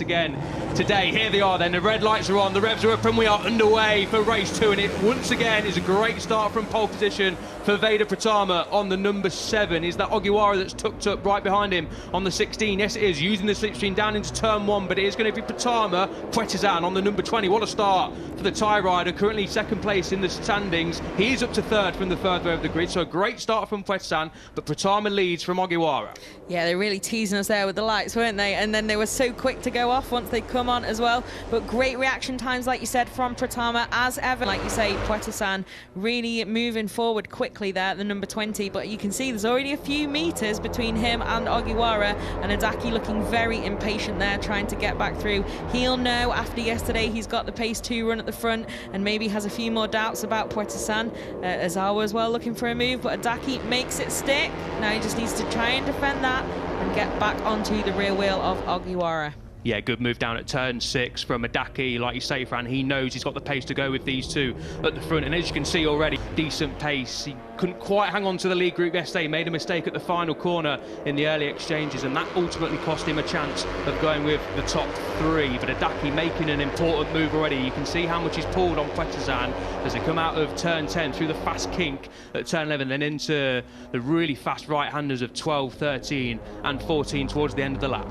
once again today. Here they are then, the red lights are on, the revs are up, and we are underway for race 2, and it once again is a great start from pole position for Veda Pratama on the number 7. Is that Ogiwara that's tucked up right behind him on the 16? Yes, it is, using the slipstream down into turn 1, but it is going to be Pratama, Puetizan on the number 20. What a start for the tie rider, currently second place in the standings. He is up to third from the third row of the grid, so a great start from Puetizan, but Pratama leads from Ogiwara. Yeah, they're really teasing us there with the lights, weren't they? And then they were so quick to go off once they come on as well. But great reaction times, like you said, from Pratama as ever. Like you say, Puetizan really moving forward quickly there at the number 20, but you can see there's already a few meters between him and Ogiwara, and Adaki looking very impatient there, trying to get back through. He'll know after yesterday he's got the pace 2 run at the front, and maybe has a few more doubts about Puetizan. Azawa as well looking for a move, but Adaki makes it stick. Now he just needs to try and defend that and get back onto the rear wheel of Ogiwara. Yeah, good move down at turn 6 from Adaki. Like you say, Fran, he knows he's got the pace to go with these two at the front, and as you can see already, decent pace. He couldn't quite hang on to the lead group yesterday, made a mistake at the final corner in the early exchanges, and that ultimately cost him a chance of going with the top 3. But Adaki making an important move already. You can see how much he's pulled on Puetizan as they come out of turn 10 through the fast kink at turn 11, then into the really fast right-handers of 12, 13 and 14 towards the end of the lap.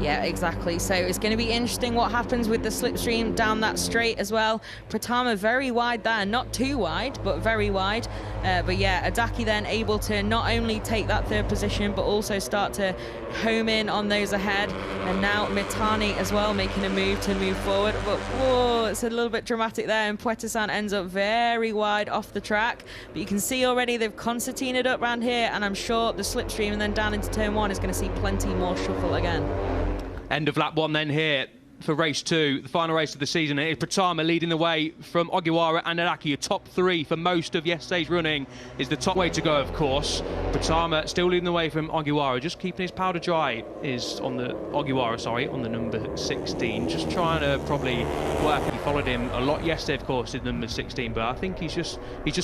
Yeah, exactly. So it's going to be interesting what happens with the slipstream down that straight as well. Pratama very wide there, not too wide, but very wide. But yeah, Adaki then able to not only take that 3rd position, but also start to home in on those ahead. And now Mitani as well making a move to move forward. But whoa, it's a little bit dramatic there, and Puetizan ends up very wide off the track. But you can see already they've concertinaed up around here, and I'm sure the slipstream and then down into turn 1 is going to see plenty more shuffle again. End of lap 1 then here for race 2, the final race of the season. It is Pratama leading the way from Ogiwara and Adaki. A top 3 for most of yesterday's running is the top way to go, of course. Pratama still leading the way from Ogiwara, just keeping his powder dry is on the Ogiwara, sorry, on the number 16. Just trying to probably work. He followed him a lot yesterday, of course, in number 16, but I think he's just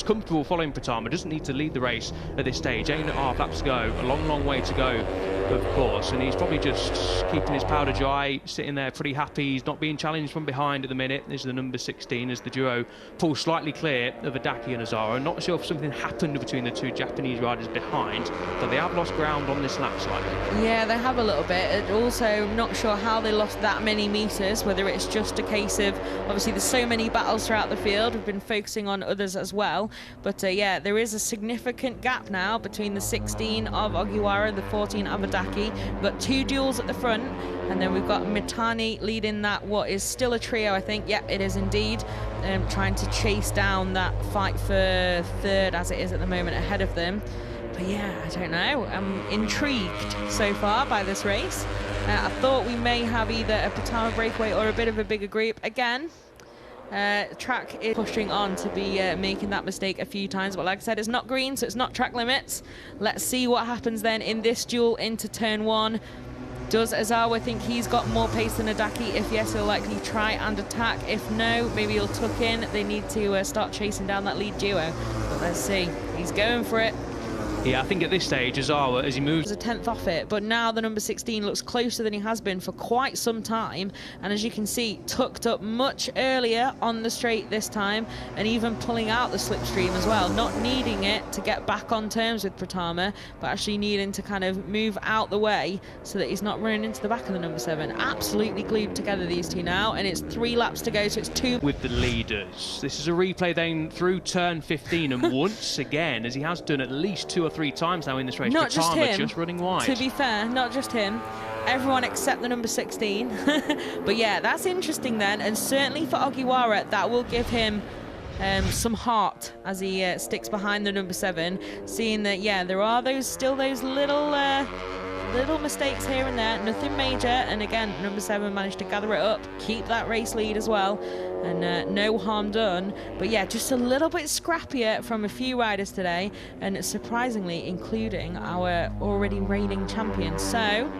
comfortable following Pratama. Doesn't need to lead the race at this stage. 8.5 laps to go, a long way to go, of course, and he's probably just keeping his powder dry, sitting there pretty happy. He's not being challenged from behind at the minute. This is the number 16 as the duo pulls slightly clear of Adaki and Azara. Not sure if something happened between the two Japanese riders behind, but they have lost ground on this lap slightly. Yeah, they have a little bit. Also, not sure how they lost that many meters, whether it's just a case of, obviously there's so many battles throughout the field. We've been focusing on others as well. But yeah, there is a significant gap now between the 16 of Ogiwara and the 14 of Adaki. We've got 2 duels at the front, and then we've got Mitani leading that, what is still a trio, I think. Yeah, it is indeed. Trying to chase down that fight for 3rd as it is at the moment ahead of them. But yeah, I don't know. I'm intrigued so far by this race. I thought we may have either a Pratama breakaway or a bit of a bigger group. Again, track is pushing on to be making that mistake a few times, but like I said, it's not green, so it's not track limits. Let's see what happens then in this duel into turn 1. Does Azawa think he's got more pace than Adaki? If yes, he'll likely try and attack. If no, maybe he'll tuck in. They need to start chasing down that lead duo. But let's see. He's going for it. Yeah, I think at this stage, Azawa, as he moves... a 10th off it, but now the number 16 looks closer than he has been for quite some time. And as you can see, tucked up much earlier on the straight this time, and even pulling out the slipstream as well. Not needing it to get back on terms with Pratama, but actually needing to kind of move out the way so that he's not running into the back of the number 7. Absolutely glued together, these two now, and it's 3 laps to go, so it's 2... with the leaders. This is a replay then through turn 15, and once again, as he has done at least 2 or 3 times now in this race, not Pratama just him, just running wide. To be fair, not just him. Everyone except the number 16. But yeah, that's interesting then, and certainly for Ogiwara, that will give him some heart as he sticks behind the number 7, seeing that, yeah, there are still those little mistakes here and there, nothing major, and again, number 7 managed to gather it up, keep that race lead as well, and no harm done. But yeah, just a little bit scrappier from a few riders today, and surprisingly including our already reigning champion. So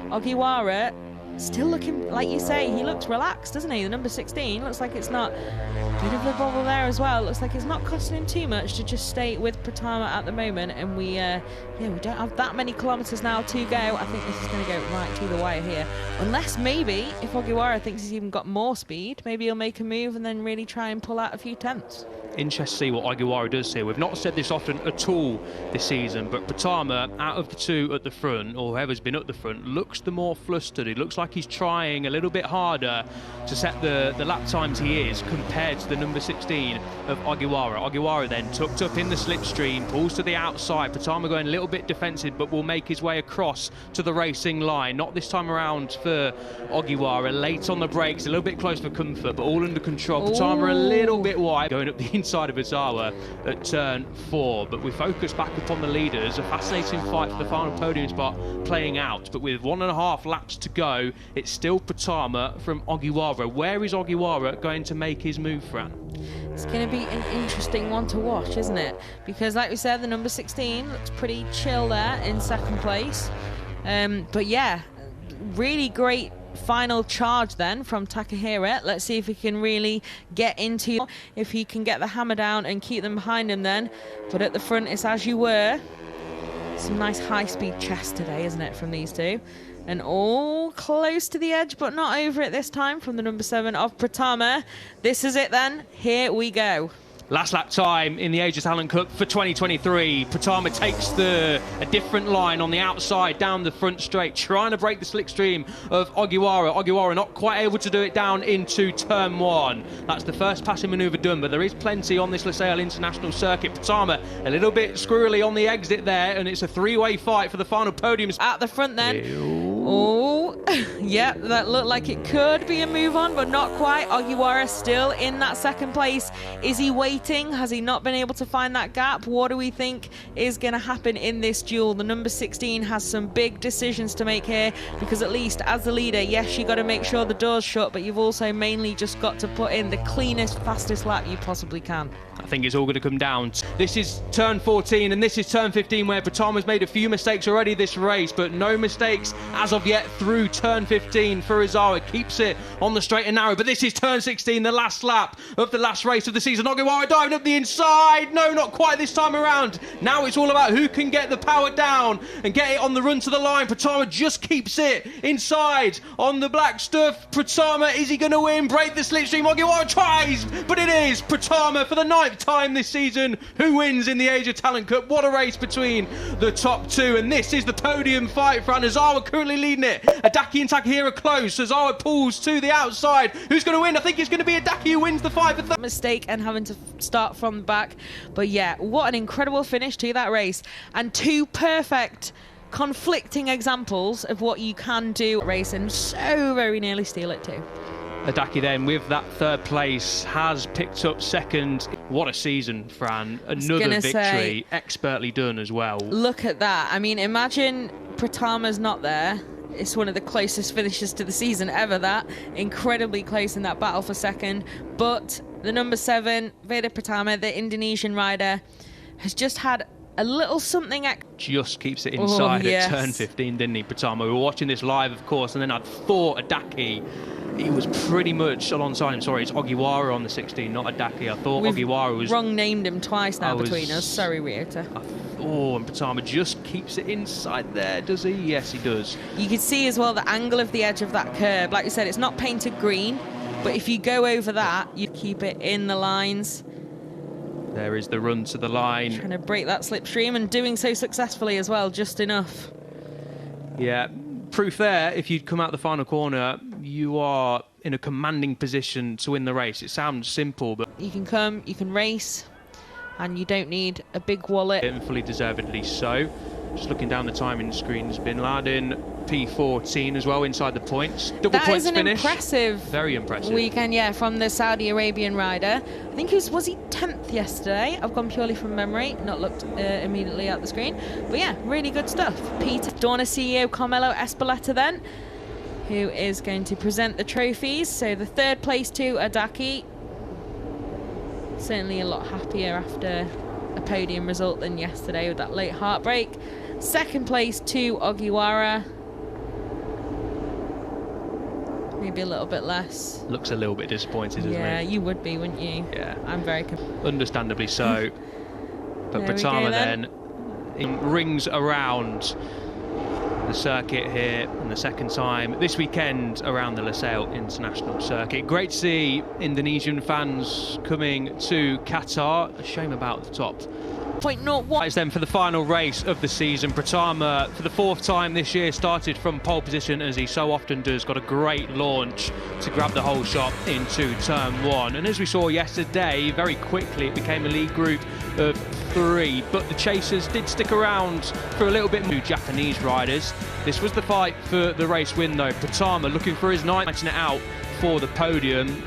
Ogiwara still looking, like you say, he looks relaxed, doesn't he? The number 16 looks like it's not, bit of a bobble there as well. Looks like it's not costing him too much to just stay with Pratama at the moment. And we don't have that many kilometres now to go. I think this is going to go right to the wire here. Unless maybe, if Ogiwara thinks he's even got more speed, maybe he'll make a move and then really try and pull out a few tenths. Interesting to see what Ogiwara does here. We've not said this often at all this season, but Pratama, out of the two at the front, or whoever's been at the front, looks the more flustered. It looks like he's trying a little bit harder to set the lap times he is compared to the number 16 of Ogiwara. Ogiwara then tucked up in the slipstream, pulls to the outside. Pratama going a little bit defensive, but will make his way across to the racing line. Not this time around for Ogiwara. Late on the brakes, a little bit close for comfort, but all under control. Pratama a little bit wide, going up the inside of Ozawa at turn 4, but we focus back upon the leaders. A fascinating fight for the final podium spot playing out, but with 1.5 laps to go, it's still Pratama from Ogiwara. Where is Ogiwara going to make his move, Fran? It's going to be an interesting one to watch, isn't it? Because like we said, the number 16 looks pretty chill there in second place. But yeah, really great final charge then from Takahira. Let's see if he can really get into, if he can get the hammer down and keep them behind him then. But at the front, it's as you were. Some nice high-speed chest today, isn't it, from these two? And all close to the edge, but not over it this time from the number 7 of Pratama. This is it then. Here we go. Last lap time in the Asia Talent Cup for 2023. Pratama takes a different line on the outside down the front straight, trying to break the slipstream of Ogiwara. Ogiwara not quite able to do it down into turn 1. That's the first passing manoeuvre done, but there is plenty on this Lusail International Circuit. Pratama a little bit squirrely on the exit there, and it's a three-way fight for the final podium. At the front then. Oh, yeah, that looked like it could be a move on, but not quite. Ogiwara still in that second place. Is he waiting? Has he not been able to find that gap? What do we think is going to happen in this duel? The number 16 has some big decisions to make here, because at least as the leader, yes, you got to make sure the door's shut, but you've also mainly just got to put in the cleanest, fastest lap you possibly can. I think it's all going to come down to, this is turn 14 and this is turn 15, where Pratama's made a few mistakes already this race, but no mistakes as of yet through turn 15 for Ozawa. Keeps it on the straight and narrow, but this is turn 16, the last lap of the last race of the season. Ogiwara diving up the inside. No, not quite this time around. Now it's all about who can get the power down and get it on the run to the line. Pratama just keeps it inside on the black stuff. Pratama, is he going to win? Break the slipstream. Ogiwara tries, but it is Pratama for the 9th time this season who wins in the Asia Talent Cup. What a race between the top two, and this is the podium fight. For Ozawa currently leading it. Adaki and Takahira close. Ozawa pulls to the outside. Who's going to win? I think it's going to be Adaki who wins the fight. Mistake and having to start from the back, but yeah, what an incredible finish to that race, and two perfect conflicting examples of what you can do at race, and so very nearly steal it too. Adaki then, with that third place, has picked up second. What a season, Fran. Another victory, expertly done as well. Look at that. I mean, imagine Pratama's not there. It's one of the closest finishes to the season ever, that. Incredibly close in that battle for second. But the number 7, Veda Pratama, the Indonesian rider, has just had a little something. Just keeps it inside at turn 15, didn't he, Pratama? We were watching this live, of course, and then I thought Adaki, he was pretty much alongside him. Sorry, it's Ogiwara on the 16, not Adaki. I thought Ogiwara was... wrong named him twice now between us. Sorry, Ryota. Oh, and Pratama just keeps it inside there, does he? Yes, he does. You can see as well the angle of the edge of that curb. Like you said, it's not painted green, but if you go over that, you keep it in the lines. There is the run to the line. Trying to break that slipstream, and doing so successfully as well, just enough. Yeah, proof there, if you'd come out the final corner, you are in a commanding position to win the race. It sounds simple, but... You can come, you can race, and you don't need a big wallet. And fully deservedly so. Just looking down the timing screens, Bin Laden P14 as well inside the points. Double points finish. Impressive. Very impressive weekend, yeah, from the Saudi Arabian rider. I think was he 10th yesterday? I've gone purely from memory, not looked immediately at the screen. But yeah, really good stuff. Peter Dorna CEO Carmelo Espeleta then, who is going to present the trophies. So the third place to Adaki. Certainly a lot happier after a podium result than yesterday with that late heartbreak. Second place to Ogiwara. Maybe a little bit less. Looks a little bit disappointed, doesn't Yeah, he? you would be, wouldn't you? Yeah. I'm very... Understandably so. But There we Pratama go then rings around the circuit here and the second time this weekend around the Lusail International Circuit. Great to see Indonesian fans coming to Qatar. A shame about the top. 0.01. It's then for the final race of the season. Pratama, for the fourth time this year, started from pole position, as he so often does. Got a great launch to grab the whole shot into turn one. And as we saw yesterday, very quickly it became a lead group of 3. But the chasers did stick around for a little bit more. Japanese riders. This was the fight for the race win, though. Pratama looking for his 9th, matching it out for the podium.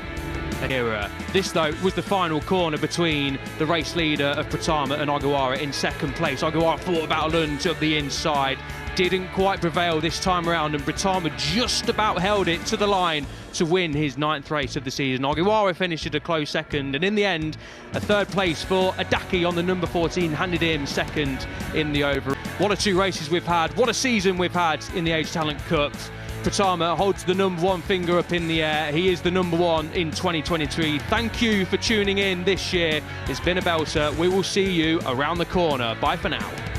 Era. This, though, was the final corner between the race leader of Pratama and Ogiwara in second place. Ogiwara fought about a lunge up the inside, didn't quite prevail this time around, and Pratama just about held it to the line to win his 9th race of the season. Ogiwara finished at a close second, and in the end, a 3rd place for Adaki on the number 14 handed him second in the overall. What a 2 races we've had, what a season we've had in the Age Talent Cup. Pratama holds the number 1 finger up in the air. He is the number 1 in 2023. Thank you for tuning in this year. It's been a belter. We will see you around the corner. Bye for now.